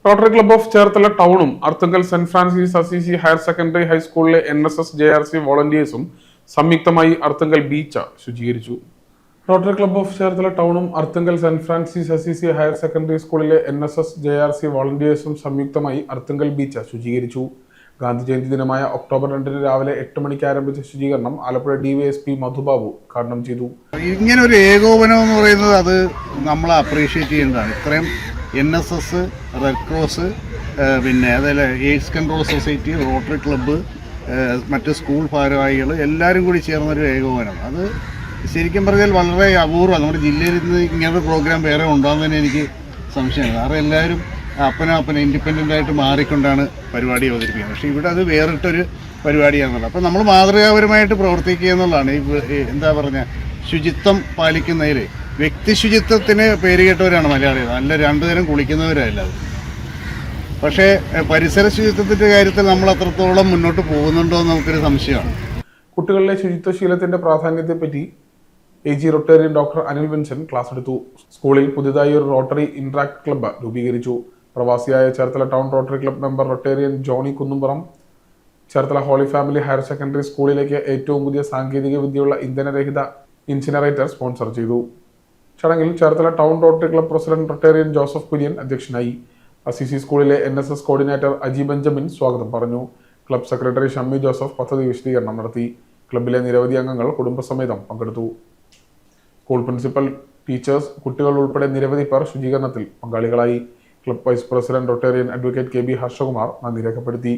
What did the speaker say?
Rotary club of Cherthala ടൗണും Arthunkal saint Francis Assisi higher secondary ഹൈസ്കൂളിലെ NSS JRC വോളണ്ടിയേഴ്സും സംയുക്തമായി അർത്തുങ്കൽ ബീച്ച് ശുചീകരിച്ചു. റോട്ടറി ക്ലബ്ബ് ഓഫ് ചേർത്തല ടൗണും Arthunkal saint Francis Assisi higher secondary സ്കൂളിലെ NSS JRC വോളണ്ടിയേഴ്സും സംയുക്തമായി അർത്തുങ്കൽ ബീച്ച് ശുചീകരിച്ചു. ഗാന്ധി ജയന്തി ദിനമായ ഒക്ടോബർ 2 രാവിലെ 8 മണിക്ക് ആരംഭിച്ച ശുചീകരണം ആലപ്പുഴ DYSP മധുബാബു ഉദ്ഘാടനം ചെയ്തു. ഇങ്ങനെ ഒരു ഏകോപനം എന്ന് പറയുന്നത് അത് നമ്മൾ അപ്രീഷിയേറ്റ് ചെയ്യേണ്ടതാണ്. ഇത്രയും NSS, റെഡ് ക്രോസ്, പിന്നെ അതേപോലെ AIDS control society, rotary club, മറ്റ് സ്കൂൾ ഭാരവാഹികൾ എല്ലാവരും കൂടി ചേർന്നൊരു ഏകോപനം. അത് ശരിക്കും പറഞ്ഞാൽ വളരെ അപൂർവമാണ്. നമ്മുടെ ജില്ലയിൽ നിന്ന് ഇങ്ങനൊരു പ്രോഗ്രാം വേറെ ഉണ്ടാകുന്നതിന് എനിക്ക് സംശയമാണ്. കാരണം എല്ലാവരും അപ്പന ഇൻഡിപെൻഡൻ്റ് ആയിട്ട് മാറിക്കൊണ്ടാണ് പരിപാടി അവതരിപ്പിക്കുന്നത്. പക്ഷേ ഇവിടെ അത് വേറിട്ടൊരു പരിപാടിയാണെന്നുള്ളത്. അപ്പോൾ നമ്മൾ മാതൃകാപരമായിട്ട് പ്രവർത്തിക്കുക എന്നുള്ളതാണ്. എന്താ പറഞ്ഞ ശുചിത്വം പാലിക്കുന്നതിൽ വ്യക്തി ശുചിത്വത്തിന് പേര് കേട്ടവരാണ് മലയാളികൾ. നല്ല രണ്ടു നേരം കുളിക്കുന്നവരല്ല. പക്ഷേ പരിസര ശുചിത്വത്തിൻ്റെ കാര്യത്തിൽ നമ്മൾ അത്രത്തോളം മുന്നോട്ട് പോകുന്നുണ്ടോ എന്ന് നമുക്കൊരു സംശയമാണ്. കുട്ടികളിലെ ശുചിത്വശീലത്തിന്റെ പ്രാധാന്യത്തെപ്പറ്റി AG Rotarian doctor Anil Vinson class എടുത്തു. സ്കൂളിൽ പുതിയതായി ഒരു റോട്ടറി ഇന്ററാക്ട് ക്ലബ്ബ് രൂപീകരിച്ചു. പ്രവാസിയായ Cherthala town rotary club member Rotarian Johnny Kunnumpuram Cherthala holy family higher secondary സ്കൂളിലേക്ക് ഏറ്റവും പുതിയ സാങ്കേതിക വിദ്യയുള്ള ഇന്ധനരഹിത ഇൻസിനറേറ്റർ സ്പോൺസർ ചെയ്തു. ചടങ്ങിൽ Cherthala town rotary club president Rotarian Joseph Kurian അധ്യക്ഷനായി. അസിസി സ്കൂളിലെ NSS കോർഡിനേറ്റർ അജി ബെഞ്ചമിൻ സ്വാഗതം പറഞ്ഞു. ക്ലബ്ബ് സെക്രട്ടറി ഷമ്മി ജോസഫ് പദ്ധതി വിശദീകരണം നടത്തി. ക്ലബ്ബിലെ നിരവധി അംഗങ്ങൾ കുടുംബസമേതം പങ്കെടുത്തു. സ്കൂൾ പ്രിൻസിപ്പൽ, ടീച്ചേഴ്സ്, കുട്ടികൾ ഉൾപ്പെടെ നിരവധി പേർ ശുചീകരണത്തിൽ പങ്കാളികളായി. Club vice president Rotarian advocate KB Harshakumar നന്ദി രേഖപ്പെടുത്തി.